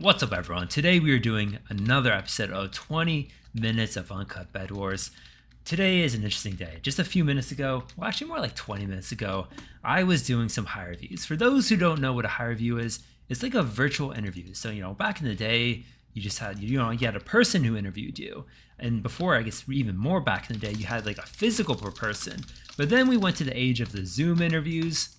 What's up, everyone? Today we are doing another episode of 20 minutes of Uncut Bedwars. Today is an interesting day. Just a few minutes ago, well, actually more like 20 minutes ago, I was doing some high reviews. For those who don't know what a high review is, it's like a virtual interview. So, back in the day, you just had, you had a person who interviewed you. And before, I guess even more back in the day, you had like a physical person. But then we went to the age of the Zoom interviews.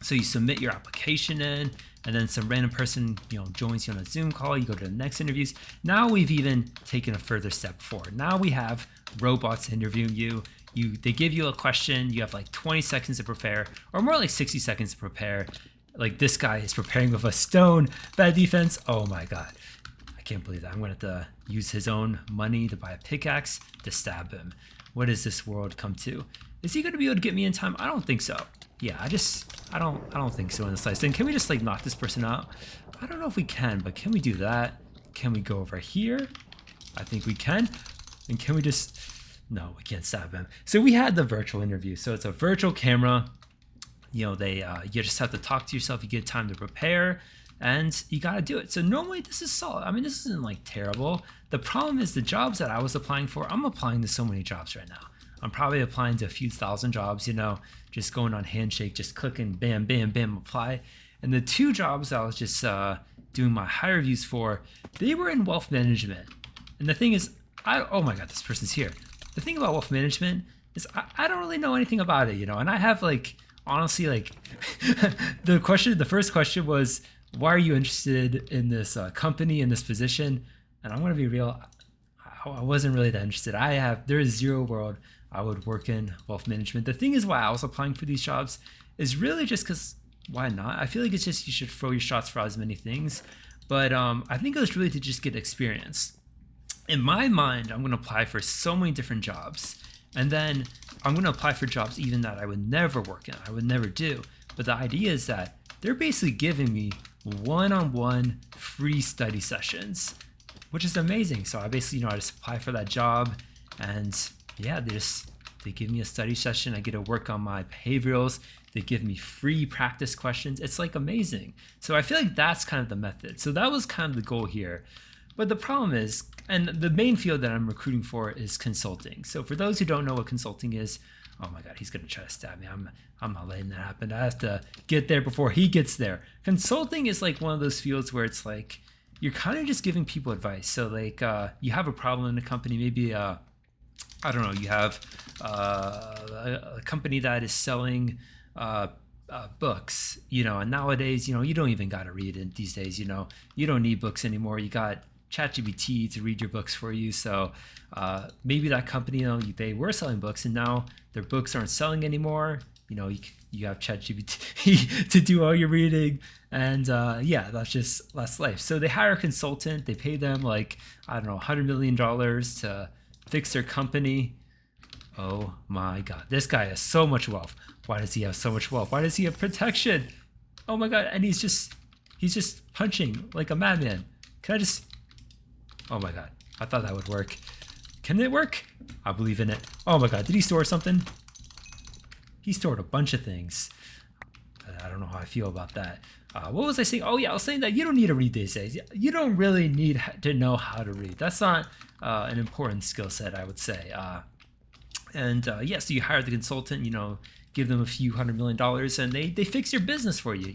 So you submit your application in, and then some random person, joins you on a Zoom call. You go to the next interviews. Now we've even taken a further step forward. Now we have robots interviewing you. They give you a question. You have like 20 seconds to prepare, or more like 60 seconds to prepare. Like this guy is preparing with a stone. Bad defense. Oh my God. I can't believe that. I'm going to have to use his own money to buy a pickaxe to stab him. What does this world come to? Is he going to be able to get me in time? I don't think so. Yeah, I don't think so in the slice. Then can we just like knock this person out? I don't know if we can, but can we do that? Can we go over here? I think we can. And can we just, no, we can't stab him. So we had the virtual interview. So it's a virtual camera. You just have to talk to yourself. You get time to prepare and you got to do it. So normally this is solid. I mean, this isn't like terrible. The problem is the jobs that I was applying for, I'm applying to so many jobs right now. I'm probably applying to a few thousand jobs, just going on Handshake, just clicking, bam, bam, bam, apply. And the two jobs I was just doing my high reviews for, they were in wealth management. And the thing is, oh my God, this person's here. The thing about wealth management is I don't really know anything about it, and I have honestly, the first question was, why are you interested in this company, in this position? And I'm going to be real, I wasn't really that interested. There is zero world I would work in wealth management. The thing is why I was applying for these jobs is really just because why not? I feel like it's just you should throw your shots for as many things. But I think it was really to just get experience. In my mind, I'm going to apply for so many different jobs. And then I'm going to apply for jobs even that I would never work in, I would never do. But the idea is that they're basically giving me one-on-one free study sessions, which is amazing. So I basically, I just apply for that job and yeah, they give me a study session. I get to work on my behaviorals. They give me free practice questions. It's like amazing. So I feel like that's kind of the method. So that was kind of the goal here. But the problem is, and the main field that I'm recruiting for is consulting. So for those who don't know what consulting is, oh my God, he's going to try to stab me. I'm not letting that happen. I have to get there before he gets there. Consulting is like one of those fields where it's like, you're kind of just giving people advice. So like you have a problem in a company, maybe I don't know, you have a company that is selling books, and nowadays, you don't even got to read it these days, you don't need books anymore. You got ChatGPT to read your books for you. So maybe that company, they were selling books and now their books aren't selling anymore. You have ChatGPT to do all your reading. And that's life. So they hire a consultant. They pay them $100 million to fix their company. Oh my God, this guy has so much wealth. Why does he have so much wealth? Why does he have protection? Oh my God, and he's just punching like a madman. Oh my God, I thought that would work. Can it work? I believe in it. Oh my God, did he store something? He stored a bunch of things. I don't know how I feel about that. What was I saying? Oh yeah, I was saying that you don't need to read these days. You don't really need to know how to read. That's not an important skill set, I would say. So you hire the consultant, give them a few $100 million and they fix your business for you.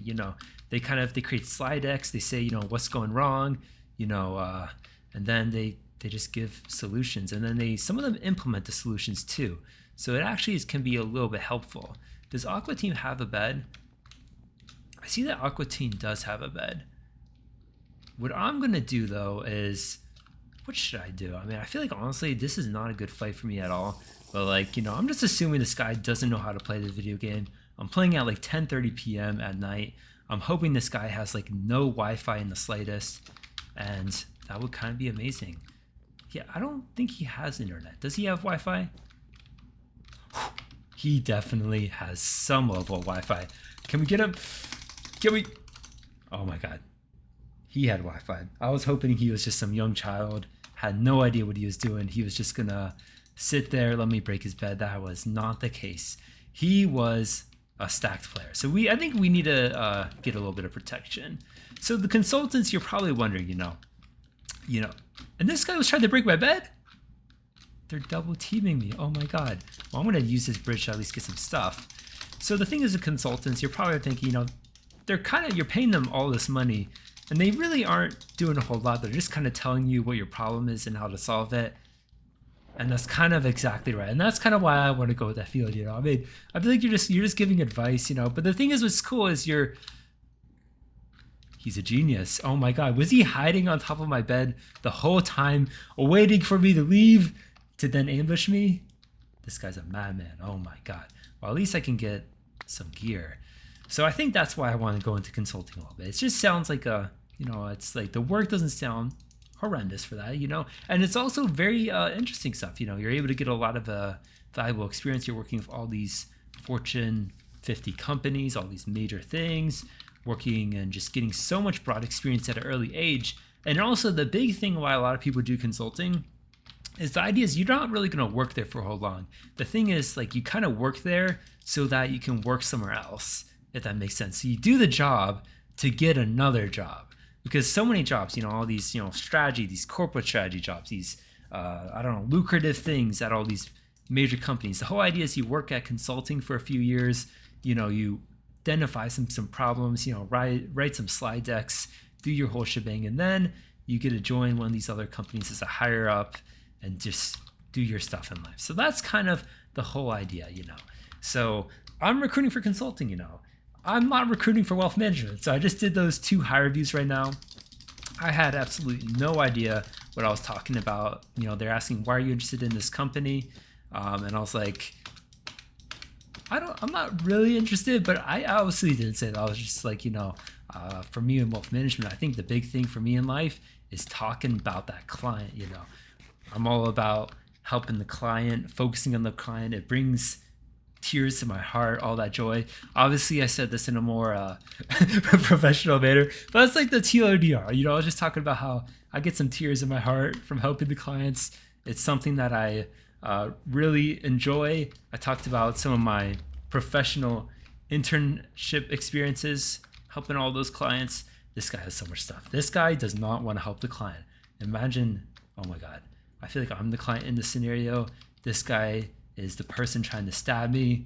They create slide decks. They say, what's going wrong, and then they just give solutions. And then some of them implement the solutions too. So it actually can be a little bit helpful. Does Aqua Team have a bed? I see that Aqua Team does have a bed. What I'm going to do though is, what should I do? I mean, I feel like honestly, this is not a good fight for me at all. But I'm just assuming this guy doesn't know how to play the video game. I'm playing at 10:30 p.m. at night. I'm hoping this guy has no Wi-Fi in the slightest. And that would kind of be amazing. Yeah, I don't think he has internet. Does he have Wi-Fi? He definitely has some level of Wi-Fi. Can we get him? Oh my God. He had Wi-Fi. I was hoping he was just some young child, had no idea what he was doing. He was just gonna sit there, let me break his bed. That was not the case. He was a stacked player. So I think we need to get a little bit of protection. So the consultants, you're probably wondering, you know, and this guy was trying to break my bed. They're double teaming me. Oh my God. Well, I'm gonna use this bridge to at least get some stuff. So the thing is, the consultants, you're probably thinking, you know, you're paying them all this money, and they really aren't doing a whole lot. They're just kind of telling you what your problem is and how to solve it. And that's kind of exactly right. And that's kind of why I want to go with that field, you know. I mean, I feel like you're just giving advice, you know. But the thing is, what's cool is he's a genius. Oh my God. Was he hiding on top of my bed the whole time, waiting for me to leave to then ambush me? This guy's a madman. Oh my God. Well, at least I can get some gear. So I think that's why I want to go into consulting a little bit. It just sounds like it's like the work doesn't sound horrendous for that, you know. And it's also very interesting stuff. You know, you're able to get a lot of valuable experience. You're working with all these Fortune 50 companies, all these major things, working and just getting so much broad experience at an early age. And also the big thing why a lot of people do consulting is the idea is you're not really going to work there for how long. The thing is, like, you kind of work there so that you can work somewhere else, if that makes sense. So you do the job to get another job, because so many jobs, you know, all these, you know, strategy, these corporate strategy jobs, these, lucrative things at all these major companies. The whole idea is you work at consulting for a few years, you know, you identify some problems, you know, write some slide decks, do your whole shebang, and then you get to join one of these other companies as a higher up and just do your stuff in life. So that's kind of the whole idea, you know. So I'm recruiting for consulting, you know. I'm not recruiting for wealth management. So I just did those 2 hire reviews right now. I had absolutely no idea what I was talking about. You know, they're asking, why are you interested in this company? And I was like, I'm not really interested, but I obviously didn't say that. I was just like, you know, for me in wealth management, I think the big thing for me in life is talking about that client, you know. I'm all about helping the client, focusing on the client. It brings tears to my heart, all that joy. Obviously, I said this in a more professional manner, but it's like the TLDR. You know, I was just talking about how I get some tears in my heart from helping the clients. It's something that I really enjoy. I talked about some of my professional internship experiences, helping all those clients. This guy has so much stuff. This guy does not want to help the client. Imagine, oh my God, I feel like I'm the client in this scenario. This guy is the person trying to stab me.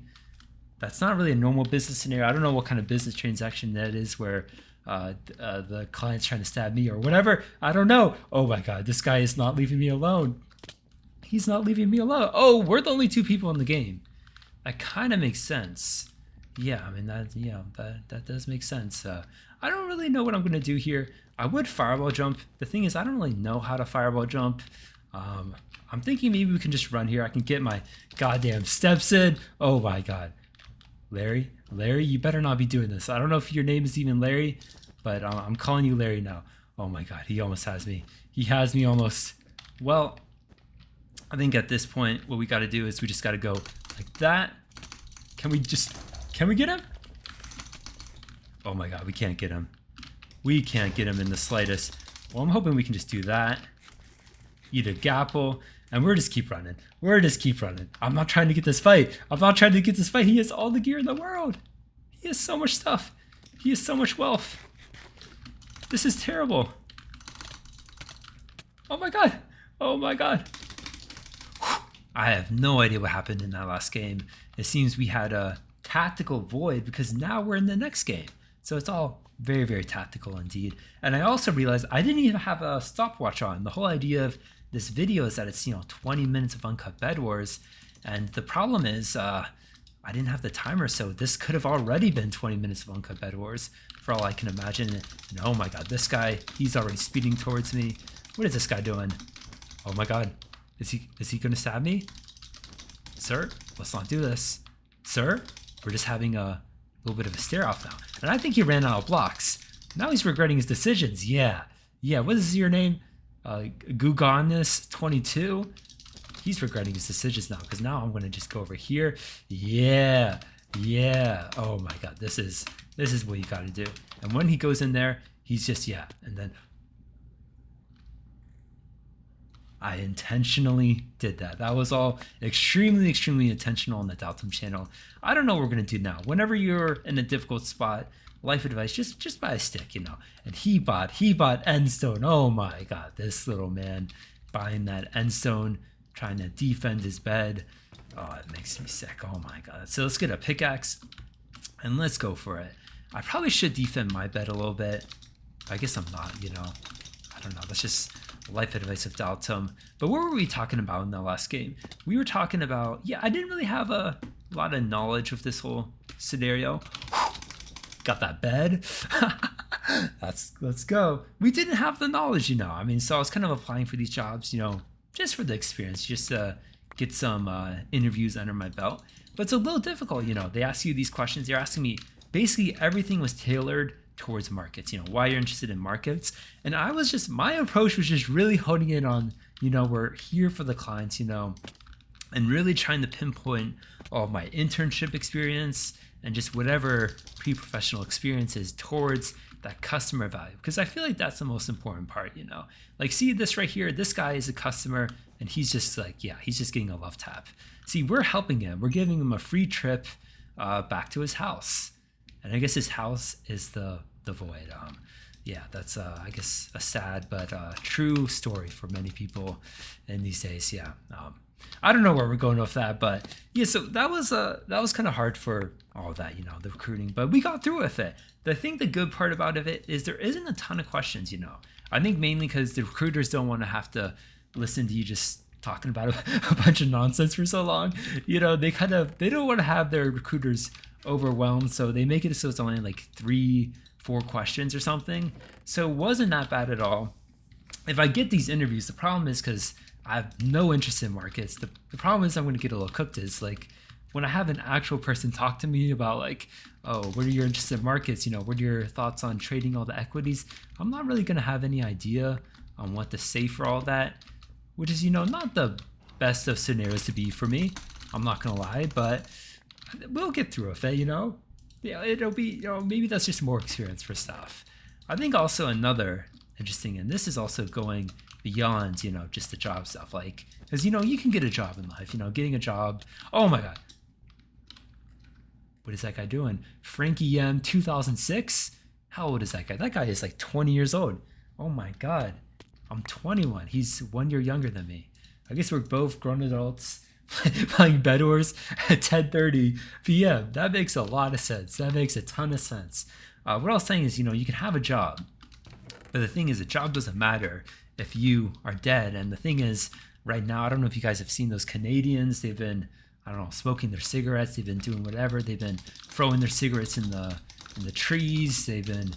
That's not really a normal business scenario. I don't know what kind of business transaction that is where the client's trying to stab me or whatever. I don't know. Oh my God, this guy is not leaving me alone. He's not leaving me alone. Oh, we're the only 2 people in the game. That kind of makes sense. Yeah, I mean, that does make sense. I don't really know what I'm going to do here. I would fireball jump. The thing is, I don't really know how to fireball jump. I'm thinking maybe we can just run here. I can get my goddamn steps in. Oh my God. Larry, you better not be doing this. I don't know if your name is even Larry, but I'm calling you Larry now. Oh my God, he almost has me. He has me almost. Well, I think at this point, what we got to do is we just got to go like that. Can we get him? Oh my God, we can't get him. We can't get him in the slightest. Well, I'm hoping we can just do that. Eat a gapple, and we're just keep running. I'm not trying to get this fight. He has all the gear in the world. He has so much stuff. He has so much wealth. This is terrible. Oh my God. I have no idea what happened in that last game. It seems we had a tactical void because now we're in the next game. So it's all very, very tactical indeed. And I also realized I didn't even have a stopwatch on. The whole idea of this video is that it's, 20 minutes of Uncut Bedwars. And the problem is I didn't have the timer, so this could have already been 20 minutes of Uncut Bedwars for all I can imagine. And oh my God, this guy, he's already speeding towards me. What is this guy doing? Oh my God, is he gonna stab me? Sir, let's not do this. Sir, we're just having a little bit of a stare off now. And I think he ran out of blocks. Now he's regretting his decisions. Yeah, what is your name? Guganis22. He's regretting his decisions now because now I'm going to just go over here. Yeah. Oh my God, this is what you got to do. And when he goes in there, he's just, and then I intentionally did that. That was all extremely, extremely intentional on the Daltohm channel. I don't know what we're going to do now. Whenever you're in a difficult spot, life advice, just buy a stick, And he bought endstone. Oh my God, this little man buying that endstone, trying to defend his bed. Oh, it makes me sick. Oh my God. So let's get a pickaxe and let's go for it. I probably should defend my bed a little bit. I guess I'm not, I don't know. That's just life advice of Daltohm. But what were we talking about in the last game? We were talking about, I didn't really have a lot of knowledge of this whole scenario. Got that bed. Let's go. We didn't have the knowledge, so I was kind of applying for these jobs, just for the experience, just to get some interviews under my belt. But it's a little difficult, They ask you these questions. They're asking me, basically everything was tailored towards markets, why you're interested in markets. And my approach was just really honing in on, we're here for the clients, and really trying to pinpoint all of my internship experience and just whatever pre-professional experiences towards that customer value. Because I feel like that's the most important part, Like, see this right here, this guy is a customer and he's just like, he's just getting a love tap. See, we're helping him. We're giving him a free trip back to his house. And I guess his house is the void. That's I guess a sad but true story for many people in these days. I don't know where we're going with that, but so that was kind of hard for all of that, the recruiting, but we got through with it. I think the good part about it is there isn't a ton of questions, I think mainly because the recruiters don't want to have to listen to you just talking about a bunch of nonsense for so long. They don't want to have their recruiters overwhelmed, so they make it so it's only like 3-4 questions or something. So it wasn't that bad at all. If I get these interviews, the problem is because I have no interest in markets. The problem is I'm going to get a little cooked is like when I have an actual person talk to me about like, oh, what are your interests in markets? What are your thoughts on trading all the equities? I'm not really going to have any idea on what to say for all that, which is, not the best of scenarios to be for me. I'm not going to lie, but we'll get through with it, it'll be, maybe that's just more experience for stuff. I think also another interesting, and this is also going beyond, just the job stuff, like, because, you can get a job in life, getting a job. Oh my God. What is that guy doing? Frankie M 2006? How old is that guy? That guy is like 20 years old. Oh my God. I'm 21. He's 1 year younger than me. I guess we're both grown adults playing Bedwars at 10:30 p.m. That makes a lot of sense. That makes a ton of sense. What I was saying is, you can have a job, but the thing is, a job doesn't matter if you are dead. And the thing is, right now, I don't know if you guys have seen those Canadians. They've been, smoking their cigarettes. They've been doing whatever. They've been throwing their cigarettes in the trees. They've been,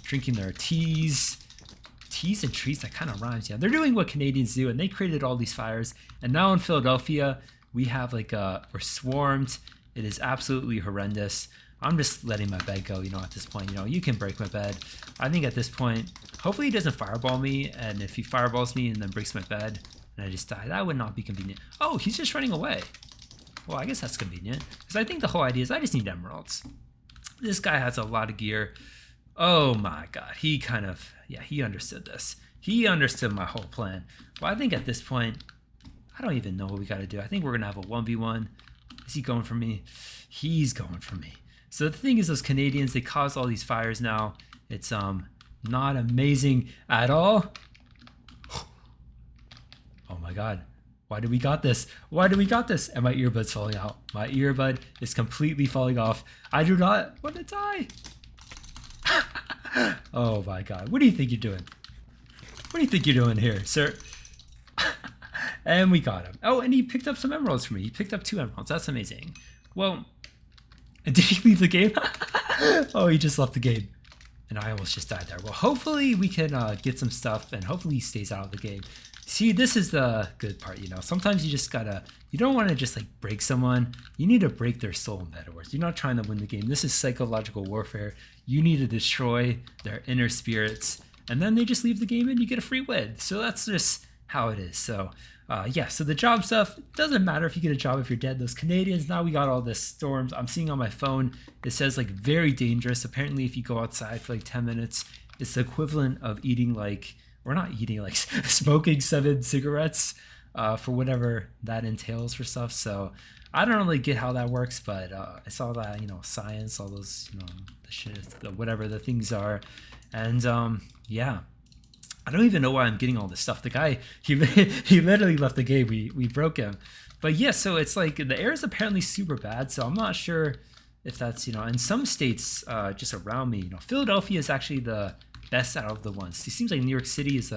drinking their teas. Teas and trees, that kind of rhymes. They're doing what Canadians do, and they created all these fires. And now in Philadelphia, we have we're swarmed. It is absolutely horrendous. I'm just letting my bed go, at this point. You can break my bed. I think at this point, hopefully he doesn't fireball me, and if he fireballs me and then breaks my bed and I just die, that would not be convenient. Oh, he's just running away. Well, I guess that's convenient, because I think the whole idea is I just need emeralds. This guy has a lot of gear. Oh my God, he kind of, he understood this. He understood my whole plan. Well, I think at this point, I don't even know what we got to do. I think we're going to have a 1v1. Is he going for me? He's going for me. So the thing is, those Canadians, they cause all these fires now. It's not amazing at all. Oh my God. Why do we got this? Why do we got this? And my earbud's falling out. My earbud is completely falling off. I do not want to die. Oh my God. What do you think you're doing? What do you think you're doing here, sir? And we got him. Oh, and he picked up some emeralds for me. He picked up 2 emeralds. That's amazing. Well, did he leave the game? Oh, he just left the game. And I almost just died there. Well, hopefully we can get some stuff, and hopefully he stays out of the game. See, this is the good part, Sometimes you just gotta, you don't want to just break someone. You need to break their soul in Bedwars. You're not trying to win the game. This is psychological warfare. You need to destroy their inner spirits, and then they just leave the game and you get a free win. So that's just how it is. So so the job stuff, doesn't matter if you get a job if you're dead. Those Canadians, now we got all this storms. I'm seeing on my phone, it says very dangerous. Apparently if you go outside for 10 minutes, it's the equivalent of eating or not eating, like smoking 7 cigarettes for whatever that entails for stuff. So I don't really get how that works, but I saw that, science, all those, the shit, whatever the things are. And yeah, I don't even know why I'm getting all this stuff. The guy, he literally left the game. We broke him. But yeah, so it's like the air is apparently super bad. So I'm not sure if that's, in some states just around me, Philadelphia is actually the best out of the ones. It seems like New York City is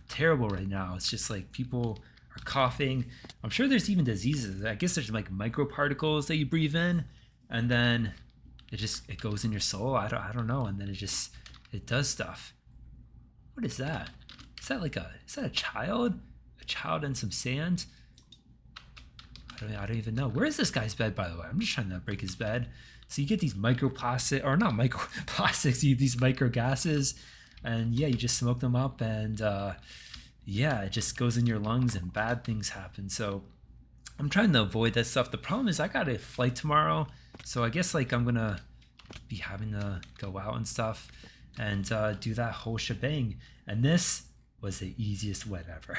terrible right now. It's just like people are coughing. I'm sure there's even diseases. I guess there's like microparticles that you breathe in, and then it goes in your soul. I don't know, and then it does stuff. What is that? Is that a child? A child and some sand? I don't even know. Where is this guy's bed, by the way? I'm just trying to break his bed. So you get these microplastic, or not microplastics, you get these micro gases, and yeah, you just smoke them up, and yeah, it just goes in your lungs and bad things happen. So I'm trying to avoid that stuff. The problem is I got a flight tomorrow, so I guess like I'm gonna be having to go out and stuff and do that whole shebang. And this was the easiest wet ever.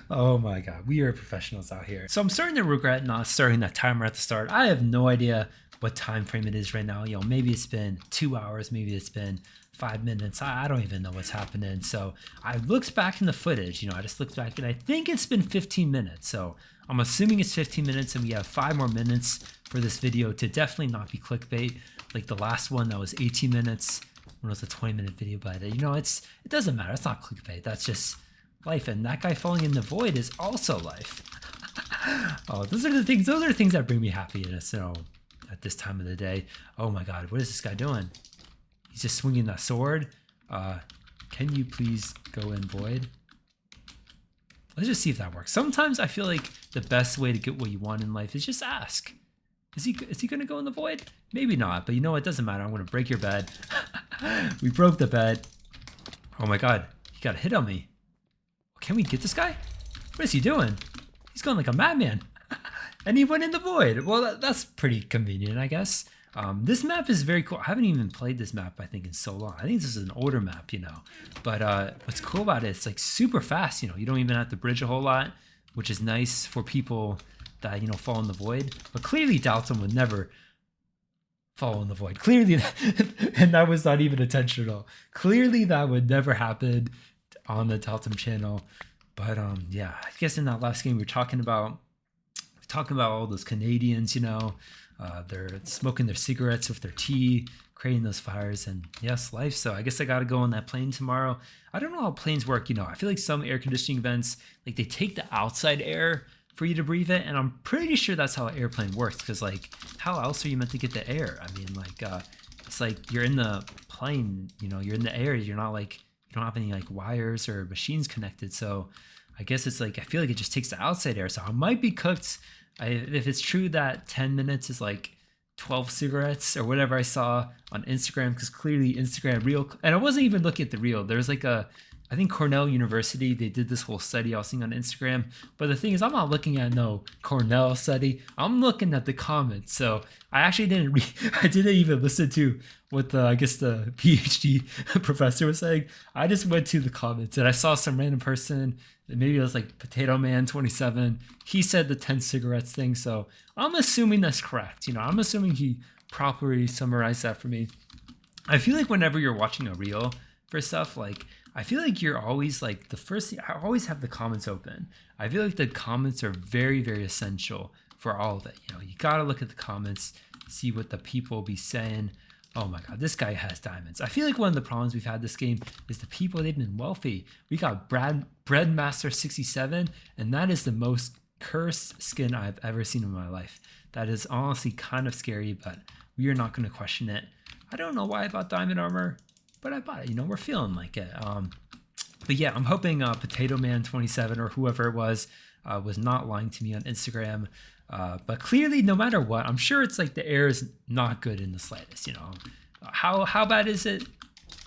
Oh my god, we are professionals out here. So I'm starting to regret not starting that timer at the start. I have no idea what time frame it is right now. Maybe it's been 2 hours, maybe it's been 5 minutes. I don't even know what's happening. So I looked back in the footage, I just looked back and I think it's been 15 minutes. So I'm assuming it's 15 minutes and we have 5 more minutes for this video to definitely not be clickbait. Like the last one that was 18 minutes, when it was a 20-minute video, but it doesn't matter. It's not clickbait. That's just life. And that guy falling in the void is also life. Oh, those are the things that bring me happiness, at this time of the day. Oh my god, what is this guy doing? He's just swinging that sword. Can you please go in void? Let's just see if that works. Sometimes I feel like the best way to get what you want in life is just ask. Is he gonna go in the void? Maybe not, but it doesn't matter. I'm gonna break your bed. We broke the bed. Oh my god, he got a hit on me. Can we get this guy? What is he doing? He's going like a madman. And he went in the void. Well, that's pretty convenient, I guess. This map is very cool. I haven't even played this map, I think, in so long. I think this is an older map, But what's cool about it, it's like super fast, You don't even have to bridge a whole lot, which is nice for people that, fall in the void. But clearly Daltohm would never fall in the void. Clearly, and that was not even intentional. Clearly that would never happen on the Daltohm channel. But yeah, I guess in that last game we were talking about all those Canadians, they're smoking their cigarettes with their tea, creating those fires, and yes, life. So I guess I got to go on that plane tomorrow. I don't know how planes work. I feel like some air conditioning vents, like they take the outside air for you to breathe it, and I'm pretty sure that's how an airplane works, because like how else are you meant to get the air? I mean, like it's like you're in the plane, you're in the air, you're not like, you don't have any like wires or machines connected. So I guess it's like, I feel like it just takes the outside air. So I might be cooked. If it's true that 10 minutes is like 12 cigarettes or whatever I saw on Instagram, because clearly Instagram reel, and I wasn't even looking at the reel. There's like I think Cornell University, they did this whole study I was seeing on Instagram. But the thing is, I'm not looking at no Cornell study. I'm looking at the comments. So I actually I didn't even listen to what the PhD professor was saying. I just went to the comments and I saw some random person, maybe it was like Potato Man 27. He said the 10 cigarettes thing. So I'm assuming that's correct. I'm assuming he properly summarized that for me. I feel like whenever you're watching a reel for stuff, like I feel like you're always like the first thing, I always have the comments open. I feel like the comments are very, very essential for all of it. You got to look at the comments, see what the people be saying. Oh my God, this guy has diamonds. I feel like one of the problems we've had this game is the people, they've been wealthy. We got Breadmaster 67, and that is the most cursed skin I've ever seen in my life. That is honestly kind of scary, but we are not going to question it. I don't know why I bought diamond armor, but I bought it. We're feeling like it. But yeah, I'm hoping Potato Man 27 or whoever it was not lying to me on Instagram. But clearly, no matter what, I'm sure it's like the air is not good in the slightest. How bad is it?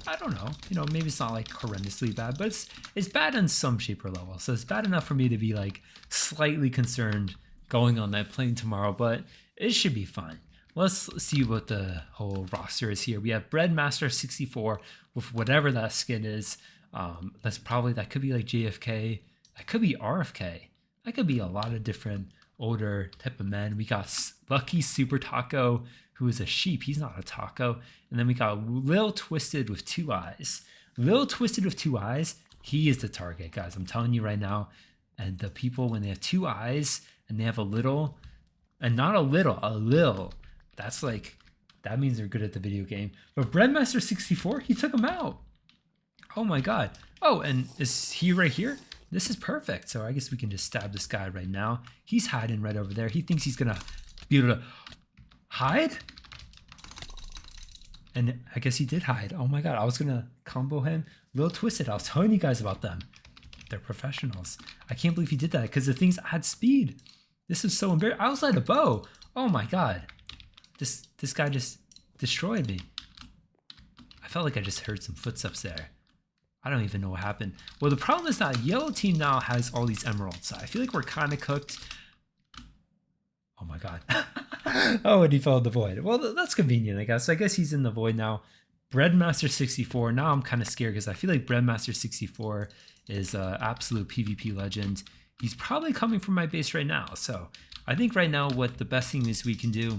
I don't know. Maybe it's not like horrendously bad, but it's bad in some shape or level. So it's bad enough for me to be like slightly concerned going on that plane tomorrow, but it should be fine. Let's see what the whole roster is here. We have Breadmaster 64 with whatever that skin is. That could be like JFK. That could be RFK. That could be a lot of different older type of men. We got Lucky Super Taco, who is a sheep. He's not a taco. And then we got Lil Twisted with 2 eyes. Lil Twisted with 2 eyes, he is the target, guys. I'm telling you right now. And the people, when they have 2 eyes and they have a little, and not a little, a lil, that's like, that means they're good at the video game. But Breadmaster64, he took him out. Oh my god. Oh, and is he right here? This is perfect. So I guess we can just stab this guy right now. He's hiding right over there. He thinks he's gonna be able to hide? And I guess he did hide. Oh my god, I was gonna combo him. Little Twisted, I was telling you guys about them. They're professionals. I can't believe he did that because the things add speed. This is so embarrassing. I was at a bow. Oh my god. This guy just destroyed me. I felt like I just heard some footsteps there. I don't even know what happened. Well, the problem is that yellow team now has all these emeralds. So I feel like we're kind of cooked. Oh my god. Oh, and he fell in the void. Well, that's convenient, I guess. I guess he's in the void now. Breadmaster64. Now I'm kind of scared because I feel like Breadmaster64 is an absolute PvP legend. He's probably coming from my base right now. So I think right now what the best thing is we can do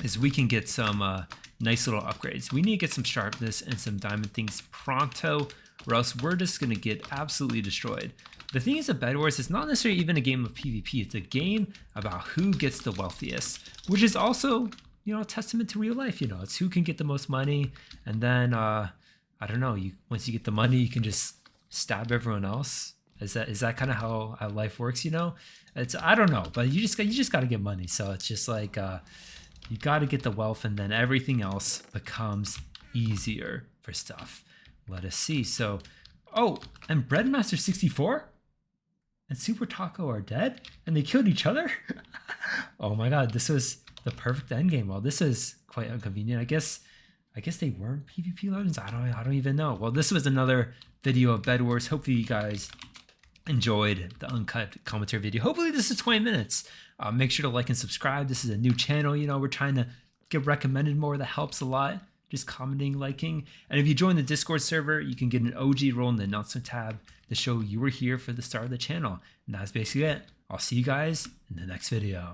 is we can get some nice little upgrades. We need to get some sharpness and some diamond things pronto, or else we're just going to get absolutely destroyed. The thing is, at Bedwars, it's not necessarily even a game of PvP. It's a game about who gets the wealthiest, which is also, you know, a testament to real life. You know, it's who can get the most money, and then I don't know. Once you get the money, you can just stab everyone else. Is that kind of how life works? You know, I don't know, but you just got to get money. So it's just like you got to get the wealth, and then everything else becomes easier for stuff. Let us see. So, oh, and Breadmaster64 and Super Taco are dead, and they killed each other. Oh my god, this was the perfect end game. Well, this is quite inconvenient. I guess they weren't PvP legends. I don't even know. Well, this was another video of Bedwars. Hopefully you guys enjoyed the uncut commentary video. Hopefully this is 20 minutes. Make sure to like and subscribe. This is a new channel. You know, we're trying to get recommended more. That helps a lot. Just commenting, liking. And if you join the Discord server, you can get an OG role in the announcement tab to show you were here for the start of the channel. And that's basically it. I'll see you guys in the next video.